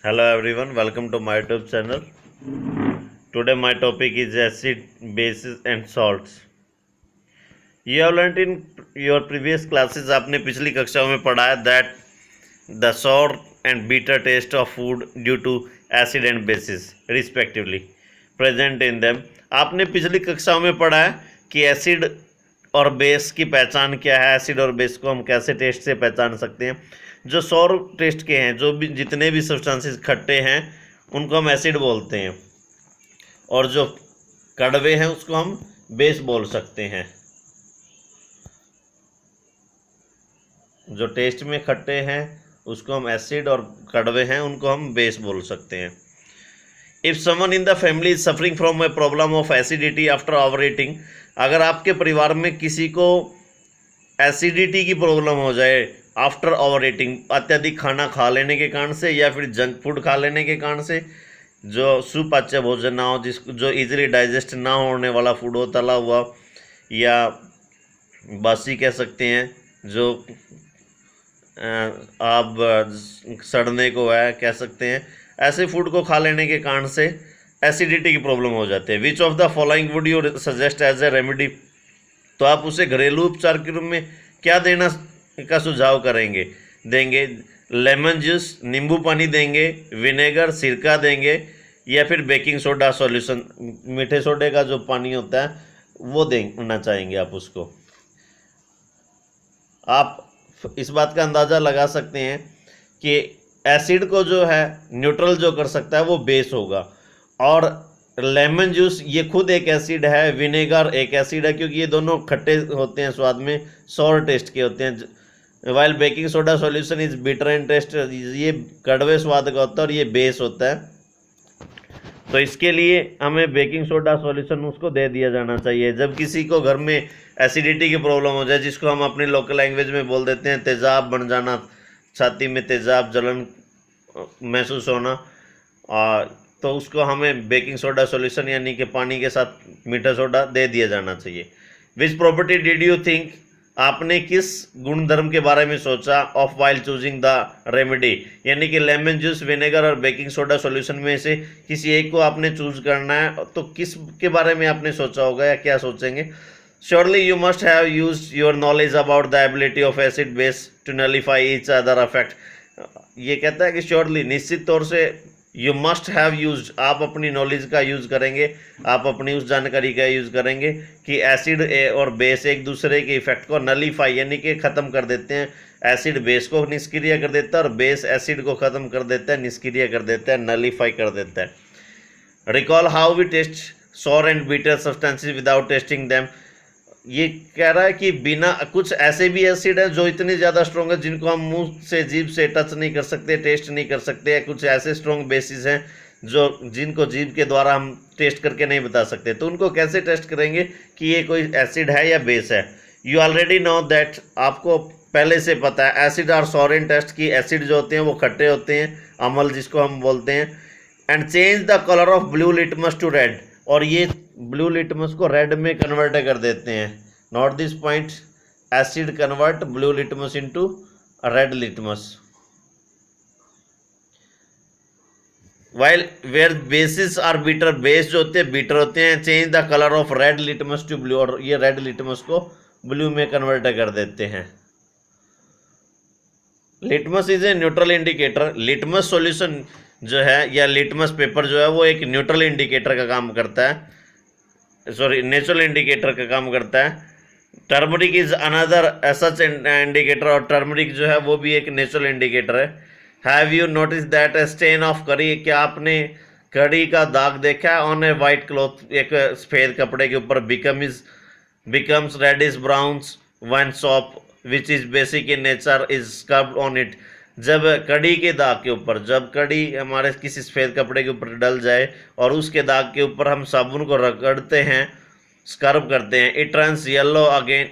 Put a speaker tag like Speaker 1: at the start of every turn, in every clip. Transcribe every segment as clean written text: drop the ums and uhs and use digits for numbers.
Speaker 1: Hello everyone, welcome to my YouTube channel. Today my topic is acid, bases and salts. You have learnt in your previous classes, आपने पिछली कक्षाओं में पढ़ा है that the sour and bitter taste of food due to acid and bases respectively present in them. आपने पिछली कक्षाओं में पढ़ा है कि एसिड और बेस की पहचान क्या है, एसिड और बेस को हम कैसे टेस्ट से पहचान सकते हैं। जो सौर टेस्ट के हैं, जो भी जितने भी सब्सटेंसेस खट्टे हैं उनको हम एसिड बोलते हैं, और जो कड़वे हैं उसको हम बेस बोल सकते हैं। जो टेस्ट में खट्टे हैं उसको हम एसिड और कड़वे हैं उनको हम बेस बोल सकते हैं। If someone in the family is suffering from a problem of acidity after over eating, अगर आपके परिवार में किसी को एसिडिटी की प्रॉब्लम हो जाए आफ्टर ओवर ईटिंग, अत्यधिक खाना खा लेने के कारण से या फिर जंक फूड खा लेने के कारण से, जो सुपाच्य भोजन ना हो, जो इजीली डाइजेस्ट ना होने वाला फूड हो, तला हुआ या बासी कह सकते हैं, जो आप सड़ने को है कह सकते हैं, ऐसे फूड को खा लेने के कारण से एसिडिटी की प्रॉब्लम हो जाती है। Which of the following would you suggest as a remedy, तो आप उसे घरेलू उपचार के रूप में क्या देना का सुझाव देंगे। लेमन जूस, नींबू पानी देंगे, विनेगर सिरका देंगे, या फिर बेकिंग सोडा सॉल्यूशन, मीठे सोडे का जो पानी होता है वो देना चाहेंगे आप उसको। आप इस बात का अंदाज़ा लगा सकते हैं कि एसिड को जो है न्यूट्रल जो कर सकता है वो बेस होगा, और लेमन जूस ये खुद एक एसिड है, विनेगर एक एसिड है, क्योंकि ये दोनों खट्टे होते हैं, स्वाद में सॉर टेस्ट के होते हैं। While baking soda solution is bitter in taste, ये कड़वे स्वाद का होता है और ये बेस होता है। तो इसके लिए हमें बेकिंग सोडा सॉल्यूशन उसको दे दिया जाना चाहिए। जब किसी को घर में एसिडिटी की प्रॉब्लम हो जाए, जिसको हम अपनी लोकल लैंग्वेज में बोल देते हैं तेज़ाब बन जाना, छाती में तेज़ाब जलन महसूस होना, तो उसको हमें बेकिंग सोडा सॉल्यूशन यानी कि पानी के साथ मीठा सोडा दे दिया जाना चाहिए। Which property did you think, आपने किस गुणधर्म के बारे में सोचा of while choosing the remedy, यानी कि लेमन जूस, विनेगर और बेकिंग सोडा सॉल्यूशन में से किसी एक को आपने चूज करना है, तो किस के बारे में आपने सोचा होगा या क्या सोचेंगे। Surely you must have used your knowledge about the ability of acid base to nullify each other effect. ये कहता है कि श्योरली, निश्चित तौर से, यू मस्ट हैव यूज्ड, आप अपनी नॉलेज का यूज़ करेंगे, आप अपनी उस जानकारी का यूज़ करेंगे कि एसिड और बेस एक दूसरे के इफेक्ट को नलीफाई यानी कि ख़त्म कर देते हैं। एसिड बेस को निष्क्रिय कर देता है और बेस एसिड को ख़त्म कर देता है, निष्क्रिय कर देता है, नलीफाई कर देता है। Recall how we taste sour and bitter substances without tasting them, ये कह रहा है कि बिना, कुछ ऐसे भी एसिड है जो इतने ज़्यादा स्ट्रॉन्ग है जिनको हम मुंह से, जीभ से टच नहीं कर सकते, टेस्ट नहीं कर सकते। कुछ ऐसे स्ट्रॉन्ग बेसिस हैं जिनको जीभ के द्वारा हम टेस्ट करके नहीं बता सकते, तो उनको कैसे टेस्ट करेंगे कि ये कोई एसिड है या बेस है। यू ऑलरेडी नो दैट, आपको पहले से पता है, एसिड और सॉर इन टेस्ट की, एसिड जो होते हैं वो खट्टे होते हैं, अम्ल जिसको हम बोलते हैं। And change the colour of blue litmus to red, और ये ब्लू लिटमस को रेड में कन्वर्ट कर देते हैं। Note this point, acid convert blue litmus into red litmus. While where bases are bitter, base जो होते हैं बीटर होते हैं। Change the colour of red litmus to blue, और ये रेड लिटमस को ब्लू में कन्वर्ट कर देते हैं। Litmus is a neutral indicator, litmus solution जो है या लिटमस पेपर जो है वो एक न्यूट्रल इंडिकेटर का काम करता है, सॉरी नेचुरल इंडिकेटर का काम करता है। Turmeric is another such indicator, और टर्मरिक जो है वो भी एक नेचुरल इंडिकेटर है। Have you notice that a stain of curry, क्या आपने करी का दाग देखा है ऑन ए वाइट क्लॉथ, एक सफ़ेद कपड़े के ऊपर, becomes reddish browns when soap which is basic in nature is scrubbed on it. जब कड़ी के दाग के ऊपर, जब कड़ी हमारे किसी सफ़ेद कपड़े के ऊपर डल जाए और उसके दाग के ऊपर हम साबुन को रगड़ते हैं, स्क्रब करते हैं, it turns yellow again,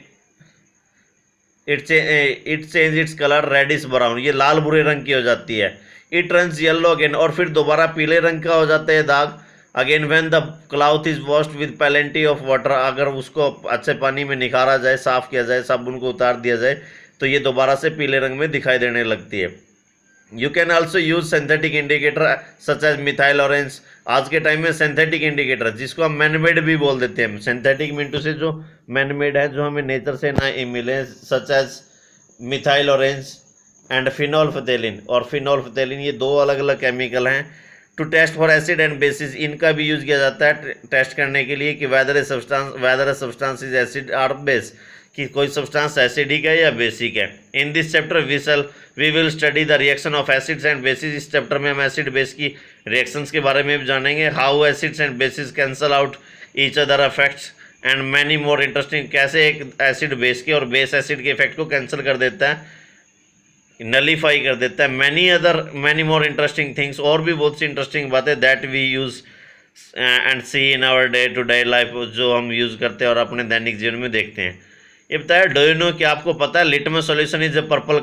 Speaker 1: it change its colour reddish brown, ये लाल भूरे रंग की हो जाती है। इट टर्न्स येलो अगेन, और फिर दोबारा पीले रंग का हो जाता है दाग। Again when the cloth is washed with plenty of water, अगर उसको अच्छे पानी में निखारा जाए, साफ़ किया जाए, साबुन को उतार दिया जाए, तो ये दोबारा से पीले रंग में दिखाई देने लगती है। You can also use synthetic indicator such as methyl orange. आज के टाइम में सिंथेटिक इंडिकेटर जिसको हम मैनमेड भी बोल देते हैं, सिंथेटिक मिंटू से जो मैनमेड है, जो हमें नेचर से ना मिले, such as methyl orange and phenolphthalein. और फिनोल्फथेलिन ये दो अलग अलग केमिकल हैं। To test for acid and bases, इनका भी यूज़ किया जाता है टेस्ट करने के लिए कि whether a substance is acid और बेस, कि कोई सब्सटेंस एसिडिक है या बेसिक है। In this chapter we will study the reaction of acids and bases. इस चैप्टर में हम एसिड बेस की रिएक्शंस के बारे में भी जानेंगे। How acids and basis cancel out each other effects and many more interesting, कैसे एक एसिड बेस के और बेस एसिड के इफेक्ट को कैंसिल कर देता है, नलीफाई कर देता है। मैनी मोर इंटरेस्टिंग थिंग्स, और भी बहुत सी इंटरेस्टिंग बातें that we use and see in our day to day life, जो हम यूज़ करते हैं और अपने दैनिक जीवन में देखते हैं। ये बताया, डू यू नो, क्या आपको पता है litmus solution is a purple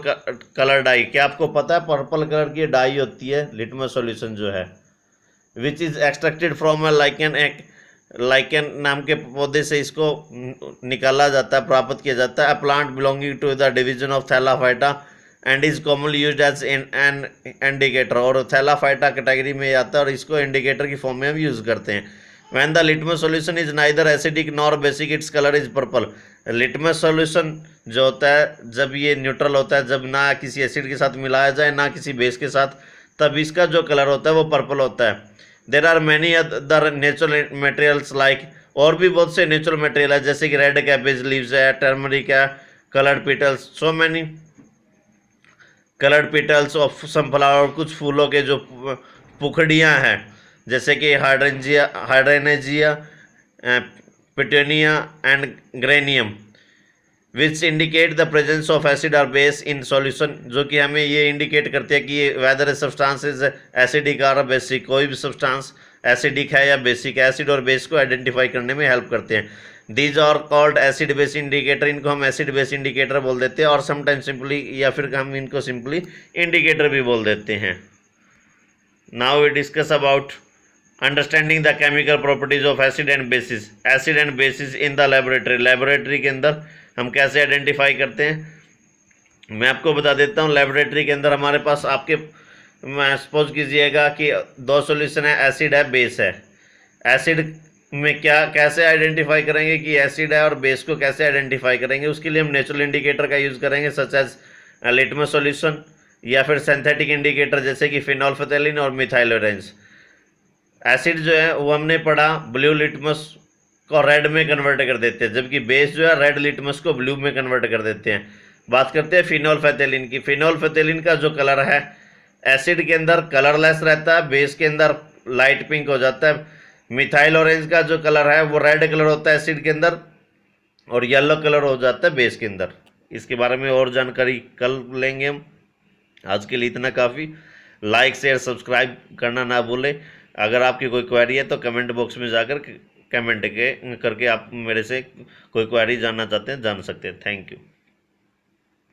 Speaker 1: colour dye? क्या आपको पता है पर्पल कलर की डाई होती है लिटमस सॉल्यूशन जो है, which is extracted from a lichen नाम के पौधे से इसको निकाला जाता है, प्राप्त किया जाता है। A plant belonging to the division of thallophyta and is commonly used as an indicator, और थैलाफाइटा कैटेगरी में आता है और इसको इंडिकेटर की फॉर्म में हम यूज़ करते हैं। When the litmus solution is neither acidic nor basic, its color is purple. Litmus solution जो होता है जब ये न्यूट्रल होता है, जब ना किसी एसिड के साथ मिलाया जाए ना किसी बेस के साथ, तब इसका जो कलर होता है वो पर्पल होता है। There are many other natural materials like, और भी बहुत से नेचुरल मटेरियल है जैसे कि रेड कैबेज लीव्स है, टर्मरिक है, coloured petals, so many coloured petals of some flower, कुछ फूलों के जो पुखड़ियाँ हैं जैसे कि hydrangea, petunia and geranium, which indicate the presence of acid और बेस इन सॉल्यूशन, जो कि हमें ये इंडिकेट करते हैं कि ये वेदर सब्सटेंस इज एसिडिक और बेसिक, कोई भी सब्सटेंस एसिडिक है या बेसिक, एसिड और बेस को आइडेंटिफाई करने में हेल्प करते हैं। These are called acid base indicator, इनको हम एसिड बेस इंडिकेटर बोल देते हैं, और समटाइम सिंपली, या फिर हम इनको सिंपली इंडिकेटर भी बोल देते हैं। Now we discuss about understanding the chemical properties of acid and bases. Acid and bases in the laboratory, laboratory के अंदर हम कैसे आइडेंटिफाई करते हैं, मैं आपको बता देता हूँ। लेबोरेटरी के अंदर हमारे पास आपके, सपोज कीजिएगा कि दो सॉल्यूशन है, एसिड है, बेस है। एसिड में क्या कैसे आइडेंटिफाई करेंगे कि एसिड है, और बेस को कैसे आइडेंटिफाई करेंगे, उसके लिए हम नेचुरल इंडिकेटर का यूज़ करेंगे सच एज लिटमस सॉल्यूशन, या फिर सिंथेटिक इंडिकेटर जैसे कि फिनोल्फथेलिन और मिथाइल ऑरेंज। एसिड जो है वो हमने पढ़ा ब्लू लिटमस को रेड में कन्वर्ट कर देते हैं, जबकि बेस जो है रेड लिटमस को ब्लू में कन्वर्ट कर देते हैं। बात करते हैं फिनोल्फथेलिन की। फिनोल्फथेलिन का जो कलर है एसिड के अंदर कलरलेस रहता है, बेस के अंदर लाइट पिंक हो जाता है। मिथाइल ऑरेंज का जो कलर है वो रेड कलर होता है एसिड के अंदर, और येलो कलर हो जाता है बेस के अंदर। इसके बारे में और जानकारी कल लेंगे हम। आज के लिए इतना काफ़ी। लाइक शेयर सब्सक्राइब करना ना भूलें। अगर आपकी कोई क्वेरी है तो कमेंट बॉक्स में जाकर कमेंट करके आप मेरे से कोई क्वेरी जानना चाहते हैं जान सकते हैं। Thank you.